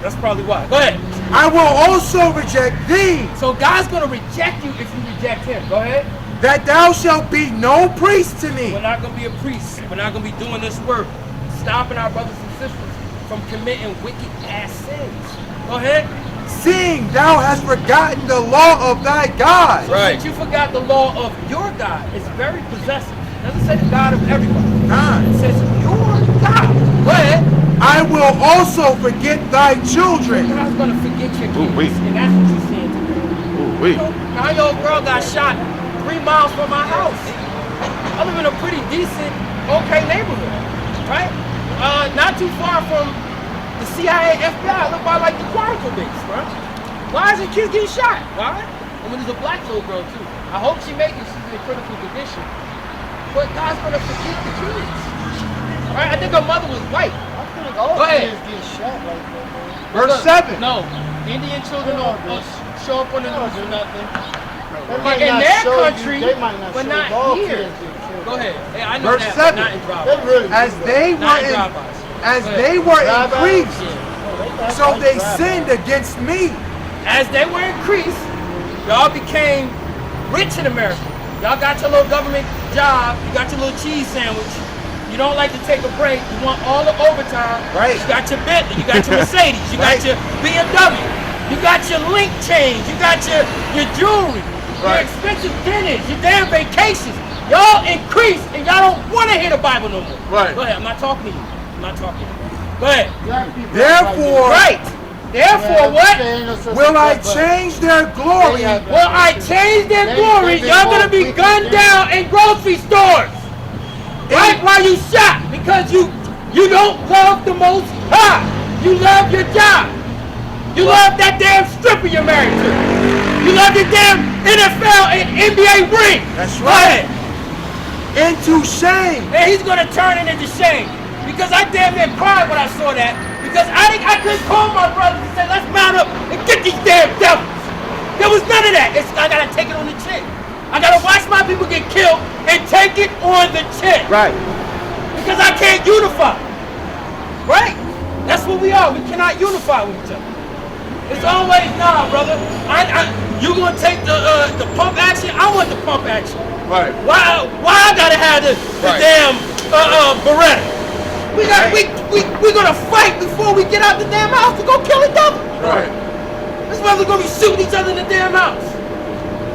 That's probably why. Go ahead. I will also reject thee. So God's going to reject you if you reject him. Go ahead. That thou shalt be no priest to me. We're not going to be a priest. We're not going to be doing this work. Stopping our brothers and sisters from committing wicked ass sins. Go ahead. Seeing thou hast forgotten the law of thy God. So right. Since you forgot the law of your God, it's very possessive. It doesn't say the God of everybody. God. It says your God. Go ahead. I will also forget thy children. God's going to forget your kids. And that's what you're seeing today. My old girl got shot 3 miles from my house. I live in a pretty decent, okay neighborhood, right? Not too far from the CIA, FBI. I live by like the Quantico base, right? Why is the kids getting shot? Why? I mean, there's a black little girl too. I hope she makes it. She's in a critical condition. But God's going to forget the kids. Right? I think her mother was white. All go ahead. Get shot like that, man. Verse 7. No, Indian children don't show up on the news or nothing. In their country, not but not here. Go ahead. Hey, I know Verse that, 7. Not in drive-bys. Really as they were increased, so they sinned against me. As they were increased, y'all became rich in America. Y'all got your little government job. You got your little cheese sandwich. You don't like to take a break. You want all the overtime. Right. You got your Bentley. You got your Mercedes. You got your BMW. You got your link chains. You got your jewelry. Your expensive dinners. Your damn vacations. Y'all increase and y'all don't want to hear the Bible no more. Right. Go ahead. I'm not talking to you. I'm not talking to you. Go ahead. Therefore, Therefore, what? Will I change their glory? Will I change their glory? Y'all gonna be gunned down in grocery stores. Right? Why you shot? Because you don't love the Most High. You love your job. You love that damn stripper you're married to. You love your damn NFL and NBA ring. That's right. Into shame. And he's gonna turn it into shame. Because I damn near cried when I saw that. Because I couldn't call my brothers and say, let's mount up and get these damn devils. There was none of that. I gotta take it on the chin. I gotta watch my people get killed and take it on the chin. Right. Because I can't unify. Right? That's what we are. We cannot unify with each other. It's always, nah, brother. You gonna take the pump action? I want the pump action. Right. Why I gotta have the damn Beretta? We're gonna fight before we get out the damn house to go kill a devil. Right. This brother's gonna be shooting each other in the damn house.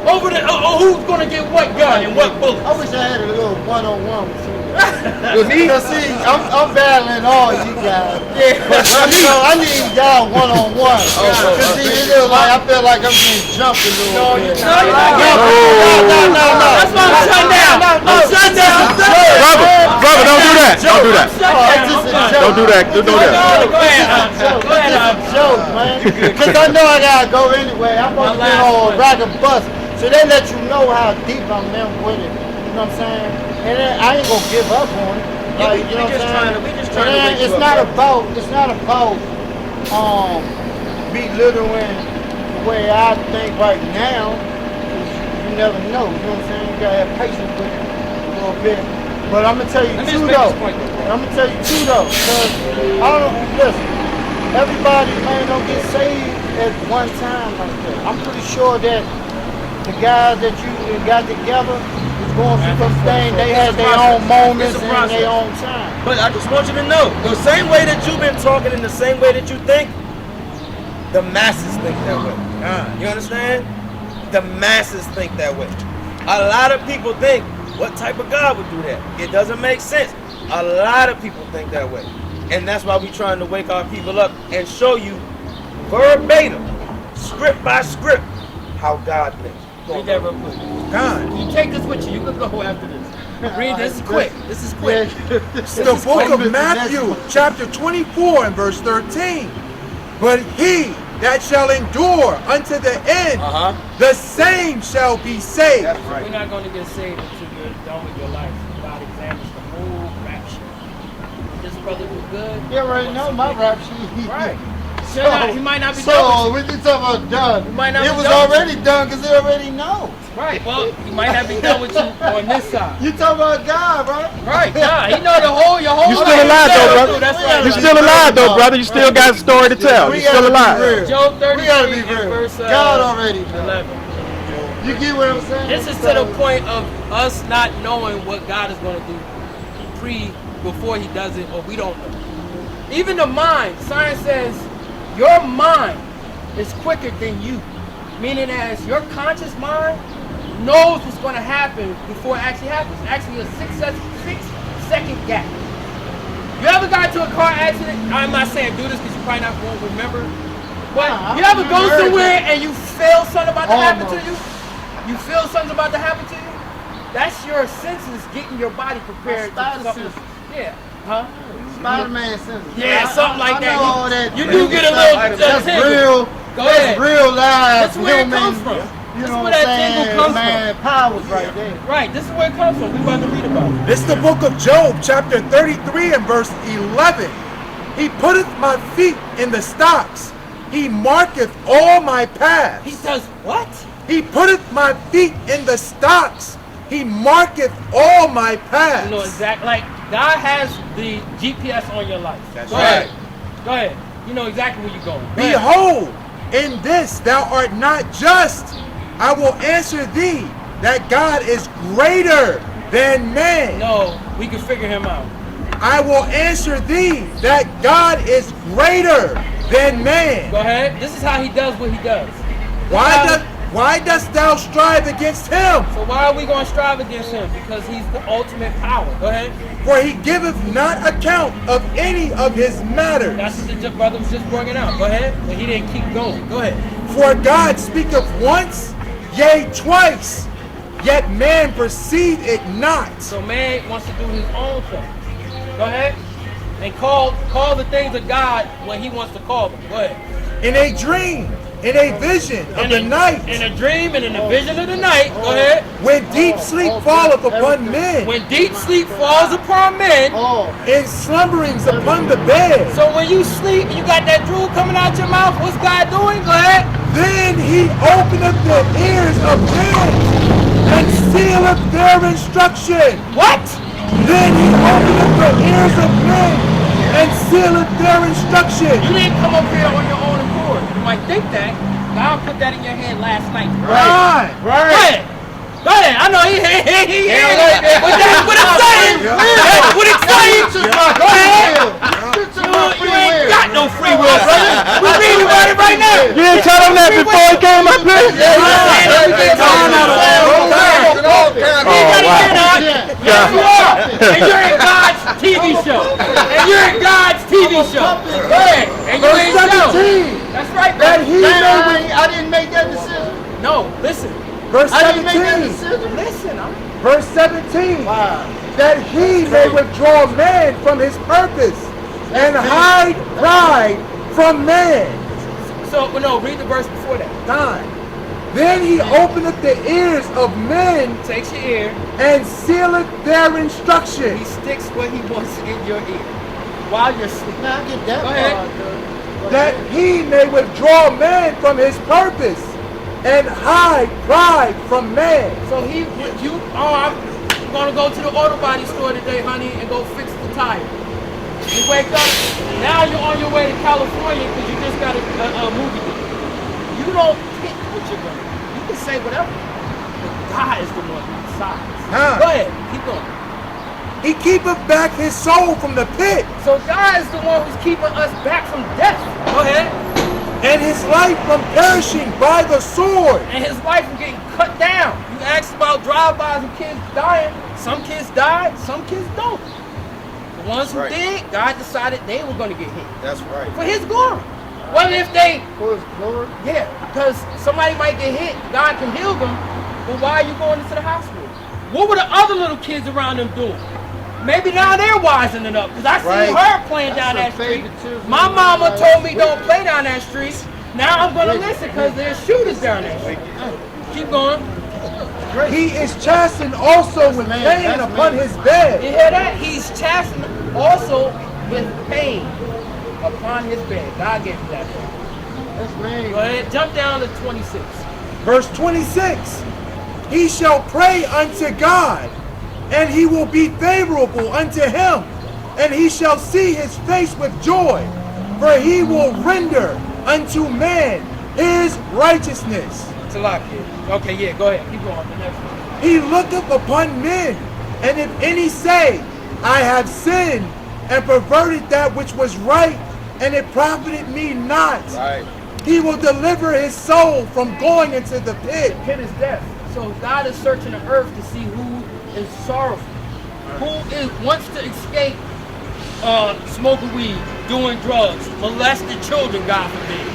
Over the who's gonna get what gun and what bullet? I wish I had a little one-on-one with you. Because see, I'm battling all you guys. Yeah. But I need y'all one-on-one. Because see, it is like I feel like I'm getting jumped a little bit. No. That's why I'm shut down. I'm shut down. Brother, don't do that. Don't do that. Don't do that. Don't do that. Go ahead. It's a joke, man. Because I know I gotta go anyway. I'm supposed to be on a rock and bus. So they let you know how deep I'm in with it. You know what I'm saying? And then I ain't gonna give up on it. Like, you know what I'm saying? We just trying to wake you it's not about belittling the way I think right now. You never know. You know what I'm saying? You gotta have patience with it a little bit. But I'm gonna tell you too though. Because I don't listen. Everybody, man, don't get saved at one time like that. I'm pretty sure that the guys that you got together is going through some things. They had their own moments and their own time. But I just want you to know, the same way that you've been talking in the same way that you think, the masses think that way. You understand? The masses think that way. A lot of people think, what type of God would do that? It doesn't make sense. A lot of people think that way. And that's why we're trying to wake our people up and show you verbatim, script by script, how God thinks. Read that real quick. God. You take this with you. You can go after this. Read this quick. This is quick. The book of Matthew, chapter 24 and verse 13. But he that shall endure unto the end, the same shall be saved. That's right. We're not going to get saved until you're done with your life. God examines the whole rap sheet. This brother was good. You already know my rap sheet. Right. He might not be done. So when you talking about done, He might not it be was done. already done because he already knows. Right. Well, he might not be done with you on this side. You talking about God, right? Right. God, he know your whole. You still alive though, brother. That's right. You still alive though, brother. You still got a story to tell. You still alive. Job 33 We gotta be real. verse God already. 11. You get what I'm saying? This is to the point of us not knowing what God is going to do before he does it, or we don't know. Even the mind, science says your mind is quicker than you. Meaning as your conscious mind knows what's going to happen before it actually happens. Actually a 6-second gap. You ever got into a car accident? I'm not saying do this because you probably not won't remember. But you ever go somewhere and you feel something about to happen to you? You feel something's about to happen to you? That's your senses getting your body prepared to something. Yeah. Huh? Spider-Man senses. Yeah, something like that. All that. You do get a little That's tingle. real. Go That's ahead. real live. That's where it comes from. You That's know where what I'm that tingle saying? comes Man, powers right there. Right, this is where it comes from. We about to read about it. This is the book of Job, chapter 33 and verse 11. He putteth my feet in the stocks. He marketh all my paths. He does what? He putteth my feet in the stocks. He marketh all my paths. You know exactly. Like God has the GPS on your life. That's Go right. ahead. Go ahead. You know exactly where you're going. Go ahead. Behold, in this thou art not just. I will answer thee that God is greater than man. No, we can figure him out. I will answer thee that God is greater than man. Go ahead. This is how he does what he does. Why dost thou strive against him? So why are we going to strive against him? Because he's the ultimate power. Go ahead. For he giveth not account of any of his matters. That's what the brother was just bringing out. Go ahead. But he didn't keep going. Go ahead. For God speaketh once, yea twice, yet man perceive it not. So man wants to do his own thing. Go ahead. And call the things of God what he wants to call them. Go ahead. In a dream, in a vision of the night, in a dream and in a vision of the night. Go ahead. when deep sleep falleth upon men, When deep sleep falls upon men. and slumberings upon the bed, So when you sleep and you got that drool coming out your mouth, what's God doing? Go ahead. then he openeth the ears of men and sealeth their instruction. What? Then he openeth the ears of men and sealeth their instruction. You didn't come up here on your own accord. You might think that. God put that in your head last night. Right. Go ahead. Go ahead. I know he But that's what it's saying. That's what it's saying. Go ahead. You ain't got no free will, brother. We reading about it right now. You didn't tell him that before he came up here? Yes, you are. And you're in God's TV show. And you're in God's TV show. Go ahead. And you ain't show. That's right, That brother. I didn't make that decision. No, listen. Verse I didn't make that 17. decision. Listen. Verse 17. Wow. That he may withdraw man from his purpose and hide pride from man. So, no, read the verse before that. 9. Then he openeth the ears of men Takes your ear. and sealeth their instruction. He sticks what he wants in your ear while you're sleeping. Now I get that Go ahead. part, though. That he may withdraw man from his purpose and hide pride from man. So I'm gonna go to the auto body store today, honey, and go fix the tire. You wake up, now you're on your way to California because you just got a movie date. You don't pick what you're gonna do. You can say whatever, but God is the one who decides. Huh. Go ahead, keep going. He keepeth back his soul from the pit, So God is the one who's keeping us back from death. Go ahead. and his life from perishing by the sword. And his life from getting cut down. You asked about drive-bys and kids dying. Some kids died, some kids don't. The ones who did, God decided they were going to get hit. That's right. For his glory. What if they, For his glory. yeah, because somebody might get hit, God can heal them, but why are you going into the hospital? What were the other little kids around them doing? Maybe now they're wisening up, because I seen her playing down that street. My mama told me don't play down that street. Now I'm going to listen, because there's shooters down that street. Keep going. He is chastened also with pain upon his bed. You hear that? He's chastened also with pain upon his bed. God gave him that pain. That's man. Go ahead, jump down to 26. Verse 26. he shall pray unto God, and he will be favorable unto him, and he shall see his face with joy, for he will render unto man his righteousness. It's a lot, kid. Okay, yeah, go ahead. Keep going. The next one. He looketh upon men, and if any say, I have sinned, and perverted that which was right, and it profited me not, Right. he will deliver his soul from going into the pit. The pit is death. So God is searching the earth to see who is sorrowful, wants to escape smoking weed, doing drugs, molesting children, God forbid,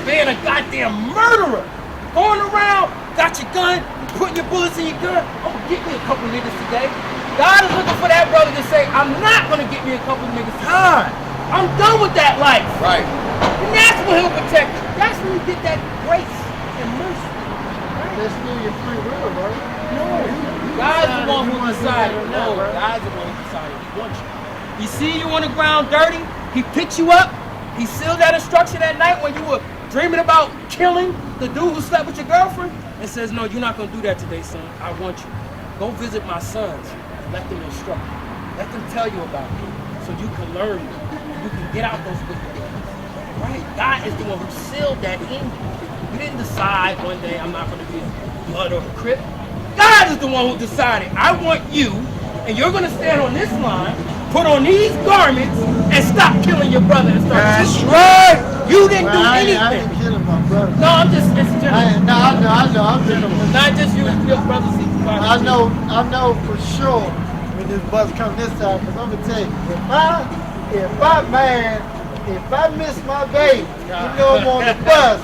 being a goddamn murderer, going around, got your gun, putting your bullets in your gun. Oh, get me a couple niggas today. God is looking for that brother to say, I'm not going to get me a couple niggas time. I'm done with that life. Right. And that's when he'll protect you. That's when you get that grace and mercy. That's still your free will, bro. No. God's the one who decided. No, God's the one who decided he wants you. He see you on the ground dirty. He picks you up. He sealed that instruction that night when you were dreaming about killing the dude who slept with your girlfriend and says, no, you're not going to do that today, son. I want you. Go visit my sons. Let them instruct you. Let them tell you about me so you can learn me. You can get out those wicked ways. Right? God is the one who sealed that in you. You didn't decide one day I'm not going to be a blood or a crip. God is the one who decided I want you, and you're going to stand on this line, put on these garments, and stop killing your brother and start shooting. Right. You didn't do I anything. ain't killing my brother. No, I'm just, it's general. I know, I'm killing him. Not just you, it's your brothers. I know for sure when this bus come this time, because I'm gonna tell you, if I miss my baby, you know I'm on the bus,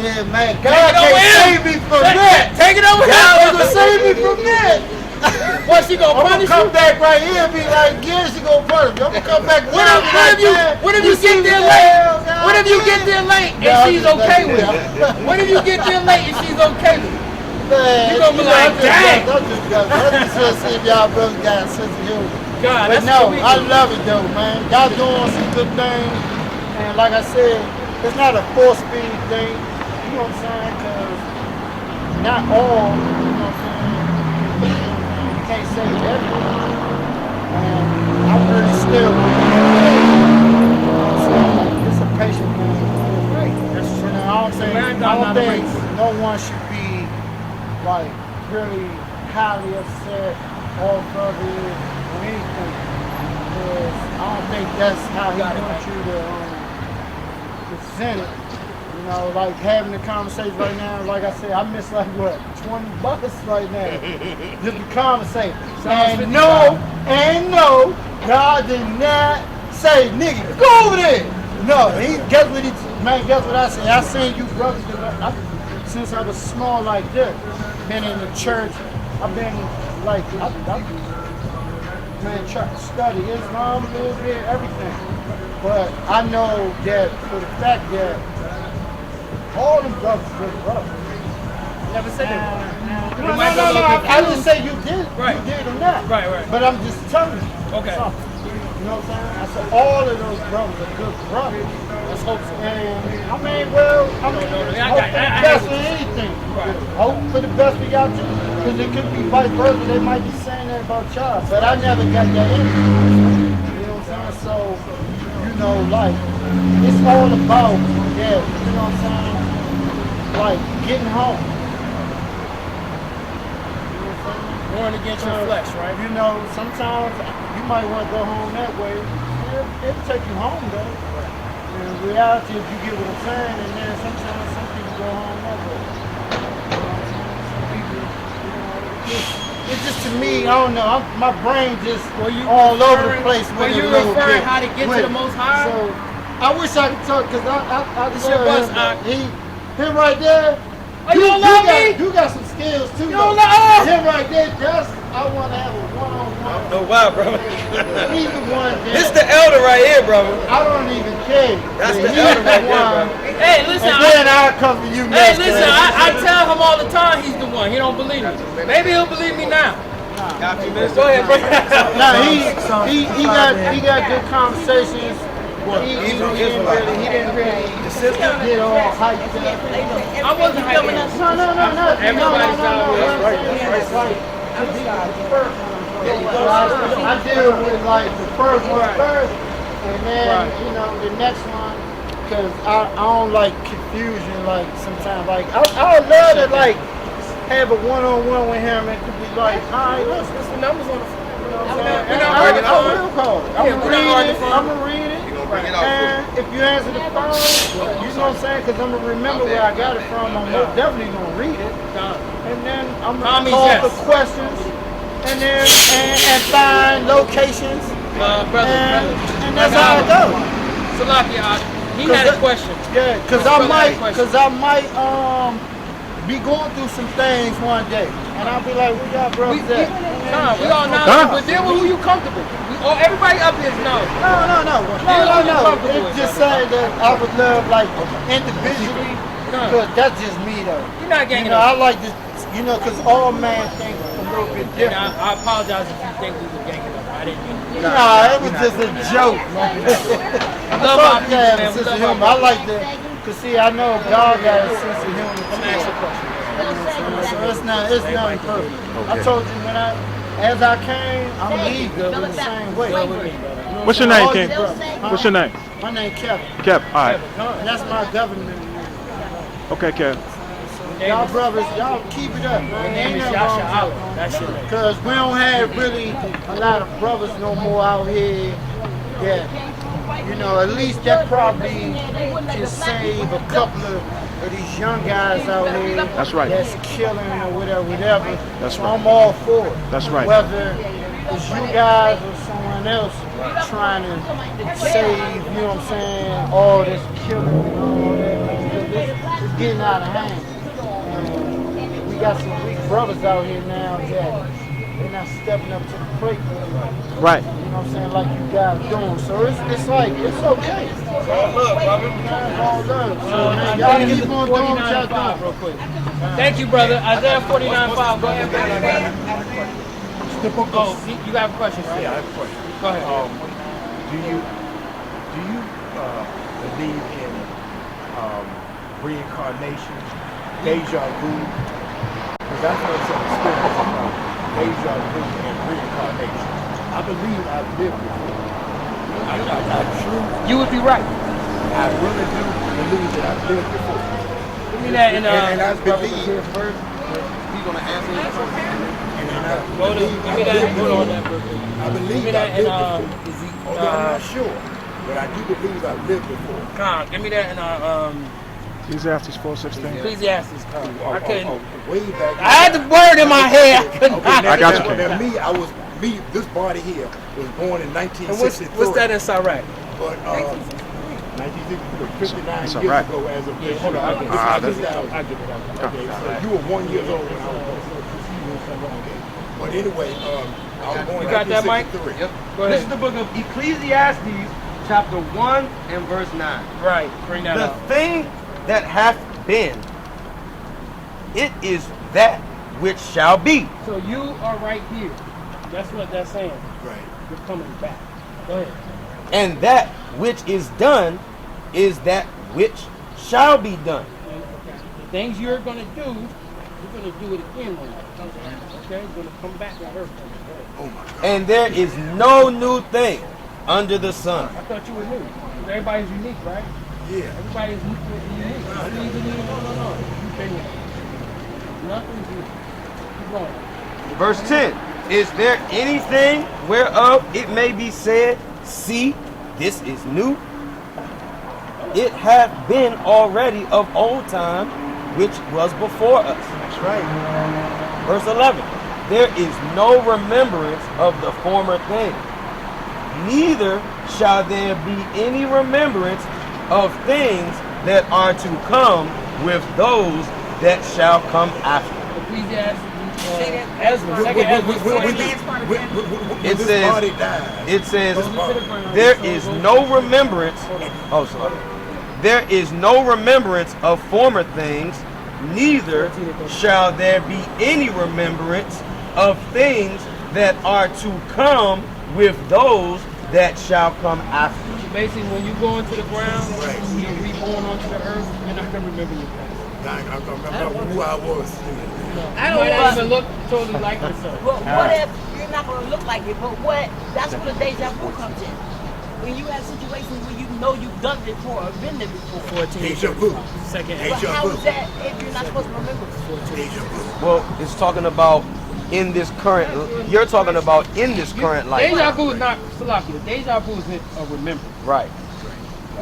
then man, God can't save me from that. Take it over God here. gonna save me from that. What, she gonna I'm gonna punish come you? back right here and be like, yeah, she gonna punish me. I'm gonna come back. What if you get there late? What if you get there late and she's okay with it? What if you get there late and she's okay with it? Man, You gonna be like, dang. I'm just trying to see if y'all brothers got a sense of humor. God, But that's no, what we I do. love it though, man. Y'all doing some good things. And like I said, it's not a force feed thing. You know what I'm saying? Because not all, you know what I'm saying? You can't say everything. And I'm really still with you. You know what I'm saying? It's a patient thing. Right. That's true. And I don't think no one should be like really highly upset off of it or anything. Because I don't think that's how he wants you to present it. You know, like having the conversation right now, like I said, I miss like what, 20 bucks right now. Just to conversate. And no, God did not say, nigga, go over there. No, guess what I said? I seen you brothers since I was small like this. Been in the church. I've been like, man, trying to study Islam a little bit, everything. But I know that for the fact that all them brothers good brothers. Never said that. No, I didn't say you did. Right. You did or not. Right. But I'm just telling you. Okay. Something. You know what I'm saying? I said all of those brothers are good brothers. Let's hope so. And I mean, well, I mean, hope for the best for anything. Right. Hope for the best for y'all too. Because it could be vice versa. They might be saying that about y'all. But I never got that in. You know what I'm saying? So, you know, like, it's all about, yeah, you know what I'm saying? Like, getting home. Warring against your flesh, right? You know, sometimes you might want to go home that way. It'll take you home, though. In reality, if you get what I'm saying, and then sometimes some people go home that way. You know what I'm saying? Some people, you know, it's just to me, I don't know, my brain just all over the place. Were you referring how to get to the Most High? So, I wish I could talk, because I This your bus, him right there. Oh, you don't love me? You got some skills too. You don't love him right there. I want to have a one-on-one. No, why, bro? Either one. This the elder right here, bro. I don't even care. That's the elder right there, bro. Hey, listen. And then I'll come to you next. Hey, listen. I tell him all the time he's the one. He don't believe me. Maybe he'll believe me now. Go ahead, bro. No, he got good conversations. He didn't really sister. get all hyped up. I wasn't feeling that. No. Everybody's out here. That's right. I deal with like the first one first, and then you know the next one, because I don't like confusion. Like sometimes, like I would love to like have a one-on-one with him and could be like, all right, listen, What's the numbers on the phone? I will call it. I'm gonna read it. And if you answer the phone, you know what I'm saying? Because I'm going to remember where I got it from. I'm most definitely going to read it. And then I'm going to call for questions. And then and find locations. Brother. And that's how it goes. Salakia, he had a question. Yeah, because I might be going through some things one day. And I'll be like, where y'all brothers at? We all know, but deal with who you comfortable. Everybody up here knows. No. It's just saying that I would love, like, individually, because that's just me, though. You're not ganging up. I like this, you know, because all men think a little bit different. I apologize if you think we were ganging up. I didn't mean to. Nah, it was just a joke, man. I love my people, man. I like the, because see, I know God got a sense of humor. Let me ask you a question. So it's not perfect. I told you as I came, I'm legal in the same way. What's your name, King? What's your name? My name Kevin. Kev. All right. And that's my government. Okay, Kev. Y'all brothers, y'all keep it up, man. Ain't nothing wrong with it. Because we don't have really a lot of brothers no more out here that, you know, at least that probably can save a couple of these young guys out here. That's right. That's killing or whatever. That's so right. I'm all for it. That's right. Whether it's you guys or someone else trying to save, you know what I'm saying, all this killing and all that. It's getting out of hand. We got some weak brothers out here now that they're not stepping up to the plate. Right. You know what I'm saying, like you guys doing. So it's like, it's okay. All love, brother. All love. So man, y'all keep on doing what y'all doing. Real quick. Thank you, brother. Isaiah 49:5. Go ahead, brother. Oh, you got a question, right? Yeah, I have a question. Go ahead. Do you believe in reincarnation, deja vu? Because I've heard some experience about deja vu and reincarnation. I believe I've lived before. You would be right. I really do believe that I've lived before. Give me that And I believe He's going to answer your question. Give me that. Hold on that, bro. I believe Give me that I've lived before. Although I'm not sure, but I do believe I've lived before. Give me that in Ecclesiastes 4:16. Ecclesiastes. I couldn't. Way back. I had the word in my head. I couldn't. I got you, Now, this body here was born in 1963. What's that in Iraq? But 1963, 59 It's years all right. ago as of this Hold on, I year. get it. I get it. Okay, so you were 1 year old when I was born. Okay. But anyway, I was born in You got that, Mike? 1963. Yep. Go This ahead. is the book of Ecclesiastes, chapter 1 and verse 9. Right. Bring that The up. thing that hath been, it is that which shall be. So you are right here. That's what that's saying. Right. You're coming back. Go ahead. And that which is done is that which shall be done. The things you're going to do, you're going to do it again one day. Okay? You're going to come back and hurt them. Oh my God. And there is no new thing under the sun. I thought you were new. Everybody's unique, right? Yeah. Everybody's unique. No. You've been here. Nothing's new. Keep going. Verse 10. Is there anything whereof it may be said, see, this is new? It hath been already of old time, which was before us. That's right. Verse 11. There is no remembrance of the former thing, neither shall there be any remembrance of things that are to come with those that shall come after. Ecclesiastes, Ezra, second Ezra. It says, there is no remembrance. Oh, sorry. There is no remembrance of former things, neither shall there be any remembrance of things that are to come with those that shall come after. Basically, when you go into the ground, you're reborn onto the earth, you're not going to remember your past. I remember who I was. I You don't might not even know. look totally like yourself. But what if you're not going to look like it? But what? That's where the deja vu comes in. When you have situations where you know you've done it before or been there before. Deja vu. Second. But how is that if you're not supposed to remember? Deja vu. Well, it's talking about in this current. You're talking about in this current life. Deja vu is not Salaki. Deja vu is a remembrance. Right.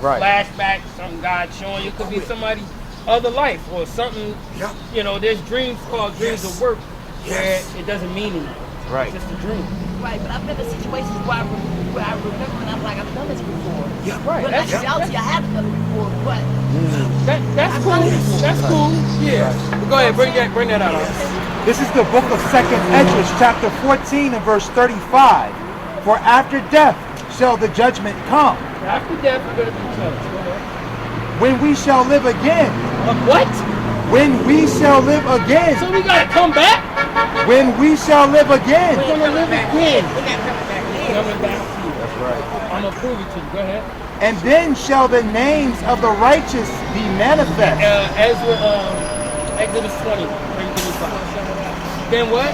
Right. Flashback, something God showing you. It could be somebody's other life or something. Yeah. You know, there's dreams called dreams of work Yes. where it doesn't mean anything. Right. It's just a dream. Right, but I've been in situations where I remember and I'm like, I've done this before. Yeah. Right. But in actuality, I haven't done it before. But That's cool. That's cool. Yeah. But go ahead, bring that out. This is the book of 2nd Esdras, chapter 14 and verse 35. For after death shall the judgment come, After death, we're going to be judged. Go ahead. when we shall live again. What? When we shall live again. So we got to come back? When we shall live again. We're going to live again. we're not coming back in. Coming back to you. That's right. I'm going to prove it to you. Go ahead. And then shall the names of the righteous be manifest. Exodus 20. Bring to me 5. Then what?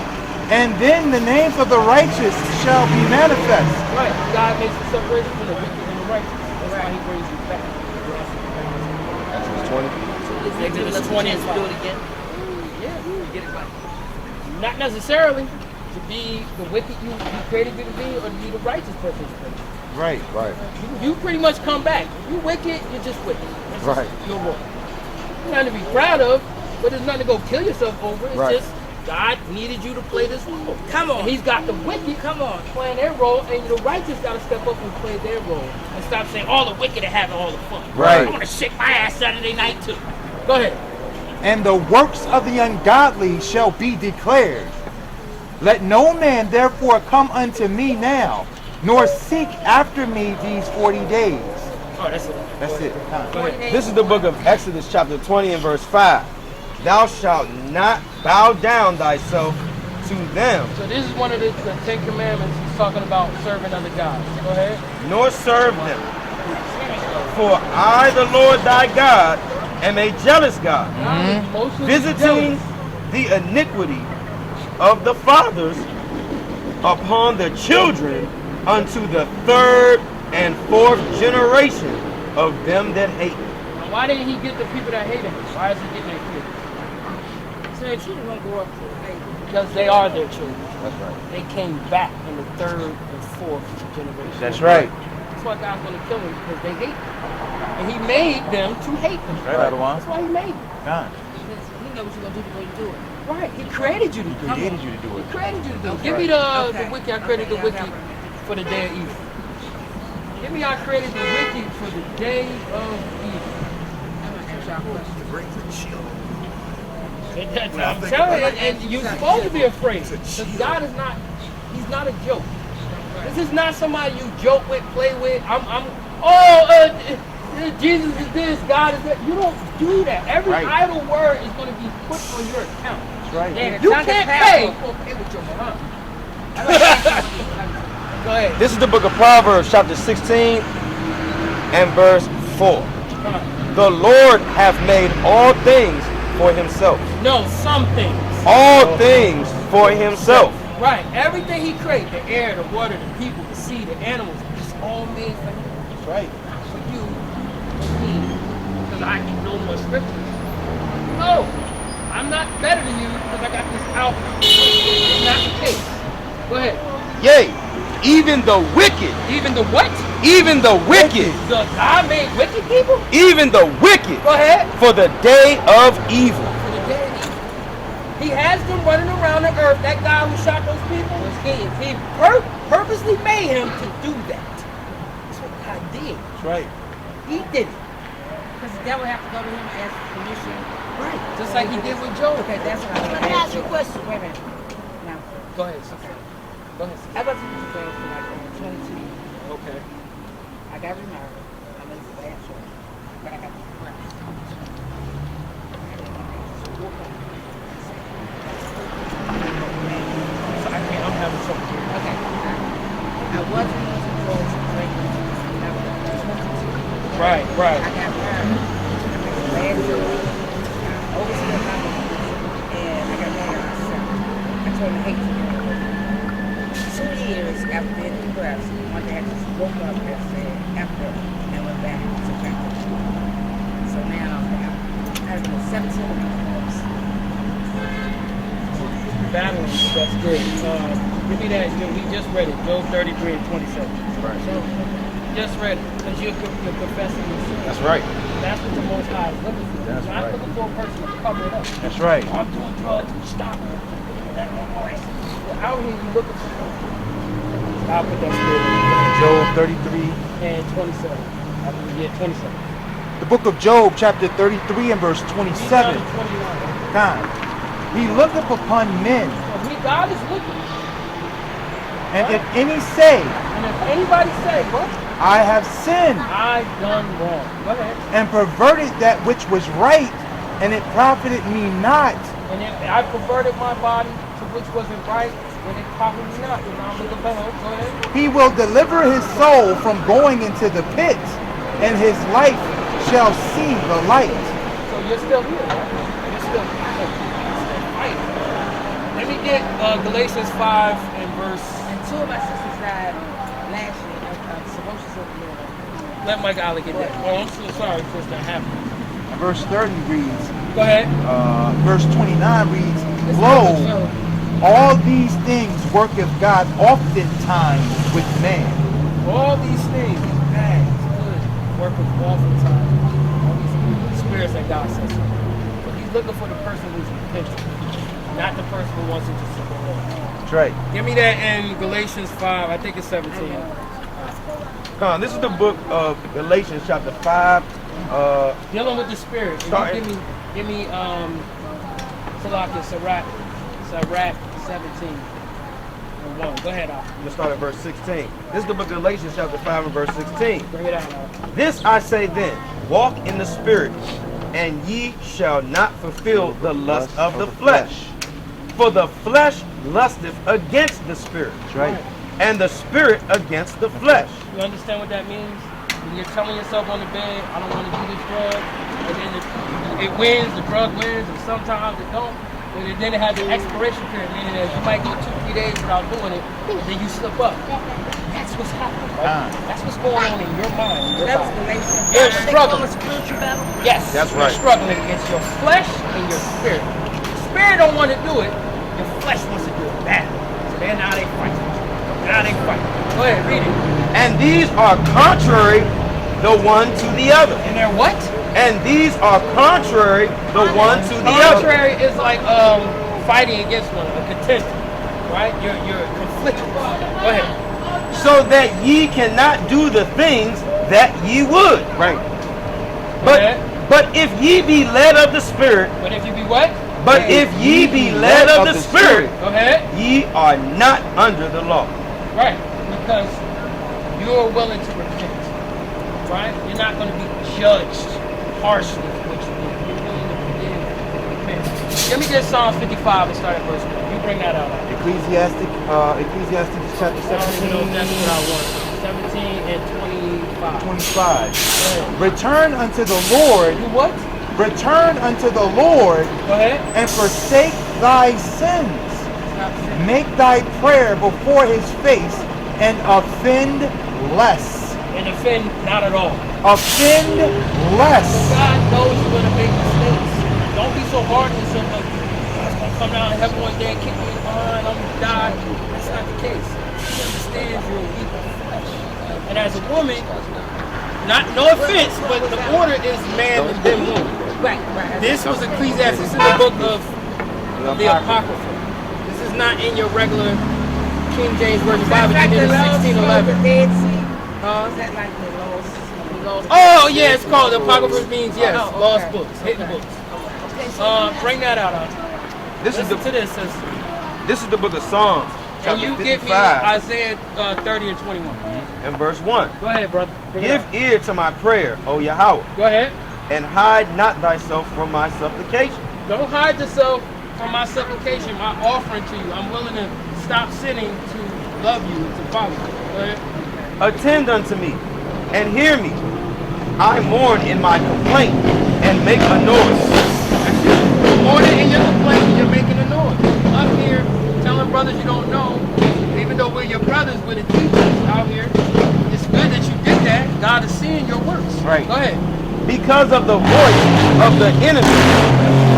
And then the names of the righteous shall be manifest. Right. God makes a separation from the wicked and the righteous. That's why he brings you back. Exodus 20. Exodus 20 and 5. Do it again. Yeah, you get it right. Not necessarily to be the wicked you created you to be or to be the righteous person. Right. Right. You pretty much come back. You wicked, you're just wicked. That's Right. just your role. Nothing to be proud of, but there's nothing to go kill yourself over. It's Right. just God needed you to play this role. Come on. And he's got the wicked, playing their role, and the righteous got to step up and play their role. And stop saying all the wicked are having all the fun. Right. I want to shake my ass Saturday night too. Go ahead. And the works of the ungodly shall be declared. Let no man therefore come unto me now, nor seek after me these 40 days. Oh, that's it. That's it. Go ahead. This is the book of Exodus chapter 20 and verse 5. Thou shalt not bow down thyself to them, So this is one of the 10 Commandments. He's talking about serving other gods. Go ahead. nor serve them. For I, the Lord thy God, am a jealous God, Mostly visiting the iniquity of the fathers upon the children unto the third and fourth generation of them that hate him. Now, why didn't he get the people that hate him? Why is he getting their kids? So their children won't grow up to the faith. Because they are their children. That's right. They came back in the third and fourth generation. That's right. That's why God's going to kill them, because they hate him. And he made them to hate him. That's why he made them. God. Because he knows what you're going to do before you do it. Right. He created you to do it. Created you to do He it. created you to do it. Okay. Give me the Okay. wiki. I created the Okay, wiki okay. for the day of evil. Give me I created the wiki for the day of evil. I'm going to ask y'all a question. It brings a chill. I'm telling you, and you're supposed to be afraid. Because God is not, he's not a joke. This is not somebody you joke with, play with. Jesus is this, God is that. You don't do that. Every Right. idle word is going to be put on your account. That's right. Yeah, You the tongue is can't powerful. pay with your mouth. Go ahead. This is the book of Proverbs, chapter 16 and verse 4. Come on. The Lord hath made all things for himself. No, some things. All things for himself. Right. Everything he created, the air, the water, the people, the sea, the animals, it's all made for him. That's right. For you and me. Because I can know more scriptures. No. I'm not better than you because I got this out. It's not the case. Go ahead. Yea, even the wicked, Even the what? even the wicked, The God made wicked people? even the wicked, Go ahead. for the day of evil. For the day of evil. He has them running around the earth. That guy who shot those people, he purposely made him to do that. That's what God did. That's right. He did it. Because the devil have to go to him and ask permission. Right. Just like he did with Job. Okay, that's what I was Let going me to ask you a question. Wait a minute. Now, Go ahead, sister. Go ahead, sister. I was in Japan for like 22 years. Okay. I got remarried. I'm in the bad church. But I got the practice. So I'm having trouble here. Okay. I wasn't into drugs. turned to hate. 2 years after being depressed, one day I just woke up and said, after, and went back to practice. So now I've been 17 of my books. Battling, that's good. Give me that. We just read it. Job 33 and 27. Right. So, just read it. Because you're confessing your sin. That's right. That's what the Most High is looking for. That's You're not right. looking for a person to cover it up. That's right. I'm doing drugs. Stop it. Well, out here, you looking for something. I'll put that spirit in. Job 33. And 27. Yeah, 27. The book of Job, chapter 33 and verse 27. 21. God. He looketh upon men, God is looking. and if any say, And if anybody say, what? I have sinned, I've done wrong. Go ahead. and perverted that which was right, and it profited me not, And if I perverted my body to which wasn't right, then it profited me not. And I'm looking for hope. Go ahead. he will deliver his soul from going into the pit, and his life shall see the light. So you're still here, right? You're still fighting. Let me get Galatians 5 and verse. And 2 of my sisters died last year of cirrhosis of the liver. Let Mike Ali get that. Oh, I'm so sorry for that happening. And verse 30 reads, Go ahead. verse 29 reads, Lo, all these things worketh God oftentimes with man. All these things, bad, good, work with oftentimes. All these spirits that God says. So he's looking for the person who's repentant, not the person who wants it to support. That's right. Give me that in Galatians 5, I think it's 17. This is the book of Galatians, chapter 5. Dealing with the spirit. And you give me Salaki, Sirach 17 and 1. Go ahead, Al. Let's start at verse 16. This is the book of Galatians, chapter 5 and verse 16. Bring it out, Al. This I say then, walk in the spirit, and ye shall not fulfill the lust of the flesh. For the flesh lusteth against the spirit, Right. and the spirit against the flesh. You understand what that means? When you're telling yourself on the bed, I don't want to do this drug, and then it wins, the drug wins, and sometimes it don't. And then it has an expiration period, meaning that you might go 2-3 days without doing it, and then you slip up. That's what's happening, right? That's what's going on in your mind. In your That was body. Galatians. You're struggling. A spiritual battle. Yes, That's you're right. struggling against your flesh and your spirit. Your spirit don't want to do it. Your flesh wants to do it bad. So then now they fight. Now they fight. Go ahead, read it. And these are contrary the one to the other. And they're what? And these are contrary the one to the other. Contrary is like fighting against one, a contender, right? You're conflicted. Go ahead. So that ye cannot do the things that ye would. Right. But if ye be led of the Spirit, But if you be what? but if ye be led of the Spirit, Go ahead. ye are not under the law. Right. Because you're willing to repent. Right? You're not going to be judged harshly for what you did. You're willing to forgive and repent. Let me get Psalms 55 and start at verse 1. You bring that out. Ecclesiastes chapter That's 17, what I want. 17 and 25. 25. Return unto the Lord, You what? return unto the Lord, Go ahead. and forsake thy sins. Make thy prayer before his face, and offend less. And offend not at all. Offend less. God knows you're going to make mistakes. Don't be so hard on yourself like, God's going to come down to heaven one day and kick me behind, I'm going to die. That's not the case. He understands you're a weak flesh. And as a woman, no offense, but the order is man and then woman. Right. This was Ecclesiastes. This is the book of the Apocrypha. This is not in your regular King James Version Bible. You did in 1611. Dead Sea. Huh? Is that like the lost? Oh, yeah, it's called the Apocrypha means, yes, Oh, okay. lost books, hidden books. Okay, so Bring that out. This is Listen to the this, sister. this is the book of Psalms, And chapter you give me 55 Isaiah 30 and 21. and verse 1. Go ahead, brother. Bring it Give out. ear to my prayer, O Yahweh, Go ahead. and hide not thyself from my supplication. Don't hide yourself from my supplication, my offering to you. I'm willing to stop sinning to love you and to follow you. Go ahead. Attend unto me, and hear me. I mourn in my complaint, and make a noise. That's you. You're mourning in your complaint and you're making a noise. Up here telling right. Go ahead. Because of the voice of the enemy,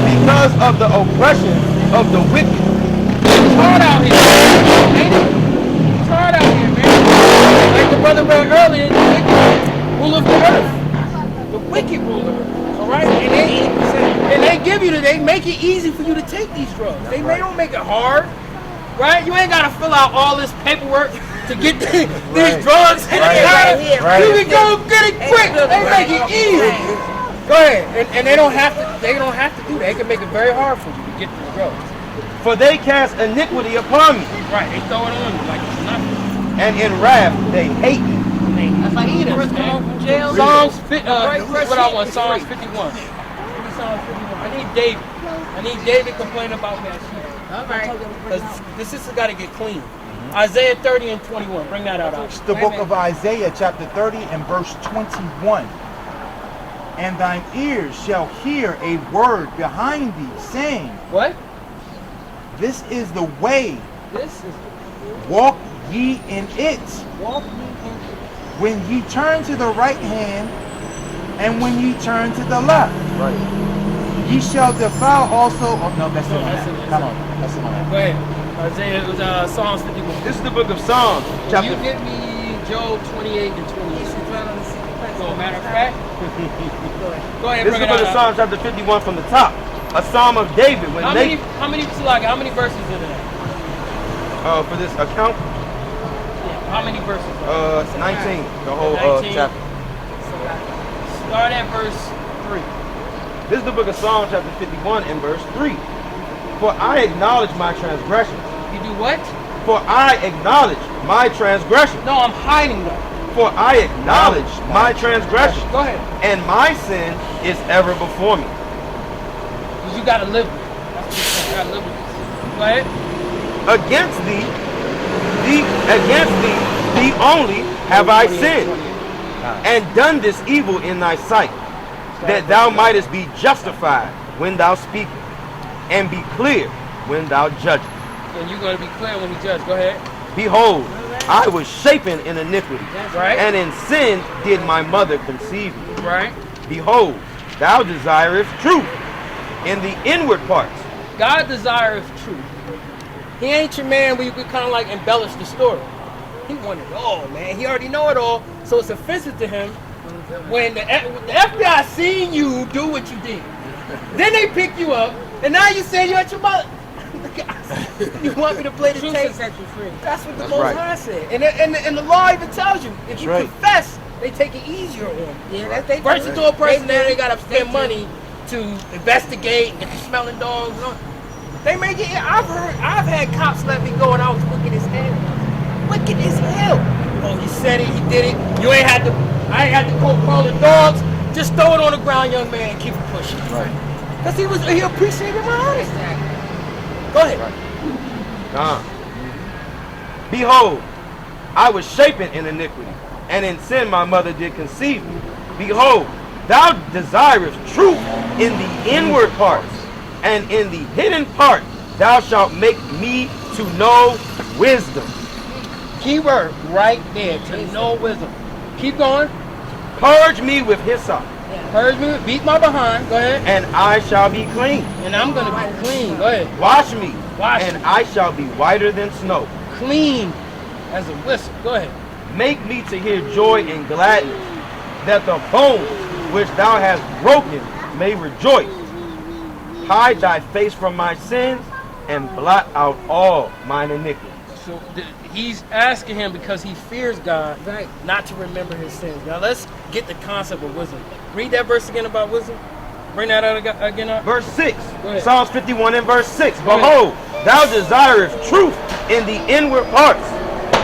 because of the oppression of the wicked. It's hard out here. Ain't it? It's hard out here, man. Like the brother read earlier, the wicked rule of the earth. The wicked ruler. All right? And they give you they make it easy for you to take these drugs. They don't make it hard. Right? You ain't gotta fill out all this paperwork to get these drugs. Right. You can go get it quick. They make it easy. Go ahead. And they don't have to do that. They can make it very hard for you to get the drugs. For they cast iniquity upon me. Right, they throw it on you like it's nothing. And in wrath they hate me. That's like he first come home from jail. Psalms 51. Psalms 51. I need David. I need David complaining about Bathsheba. All right. Because this sister got to get clean. Isaiah 30 and 21. Bring that out. It's the book of Isaiah, chapter 30 and verse 21. And thine ears shall hear a word behind thee, saying, What? This is the way, This is walk ye in it. walk ye in. When ye turn to the right hand, and when ye turn to the left. Right. Ye shall defile also. Oh, no, that's it. That's it. Come on. That's it. Go ahead. Isaiah, it was Psalms 51. This is the book of Psalms, Can chapter. you give me Job 28 and 28? So, matter of fact, go ahead. This is the book of Psalms, chapter 51 from the top. A psalm of David. When How many verses is it? for this account, Yeah, how many verses? 19, the whole 19. chapter. Start at verse 3. This is the book of Psalms, chapter 51 and verse 3. For I acknowledge my transgressions. You do what? For I acknowledge my transgressions. No, I'm hiding them. For I acknowledge my transgressions. Go ahead. And my sin is ever before me. Because you got to live with it. That's what you're saying. You got to live with it. Go ahead. Against thee only have I sinned, and done this evil in thy sight, that thou mightest be justified when thou speakest, and be clear when thou judgest. And you're going to be clear when you judge. Go ahead. Behold, I was shapen in iniquity, Right. and in sin did my mother conceive me. Right. Behold, thou desirest truth in the inward parts. God desires truth. He ain't your man where you could kind of like embellish the story. He want it all, man. He already know it all, so it's offensive to him when the FBI seen you do what you did. Then they pick you up, and now you say you're at your mother. You want me to play the Truth tape? will set you free. That's what the That's Most right. High said. And the law even tells you, if you right. confess, they take it easier on you. Yeah, that's they First you do a person, then they gotta They spend do. money to investigate and get the smelling dogs. And all. They make it. I've had cops let me go, and I was wicked as hell. Wicked as hell. Oh, he said it. He did it. I ain't had to go call the dogs. Just throw it on the ground, young man, and keep it pushing. Right. Cause he appreciated my honesty. Go ahead. Behold, I was shapen in iniquity, and in sin my mother did conceive me. Behold, thou desirest truth in the inward parts, and in the hidden part thou shalt make me to know wisdom. Keyword right there, to know wisdom. Keep going. Purge me with hyssop, Purge me, beat my behind. Go ahead. and I shall be clean. And I'm gonna be clean. Go ahead. Wash me, Wash and me. I shall be whiter than snow. Clean as a whistle. Go ahead. Make me to hear joy and gladness, that the bones which thou hast broken may rejoice. Hide thy face from my sins, and blot out all mine iniquities. So he's asking him because he fears God, Right. not to remember his sins. Now let's get the concept of wisdom. Read that verse again about wisdom. Bring that out again up. Verse 6, Go ahead. Psalms 51 and verse 6. Go ahead. Behold, thou desirest truth in the inward parts,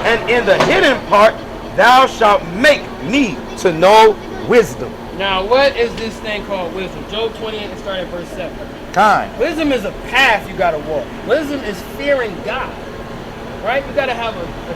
and in the hidden part thou shalt make me to know wisdom. Now what is this thing called wisdom? Job 28 and start at verse 7. Kind. Wisdom is a path you gotta walk. Wisdom is fearing God. Right? You gotta have a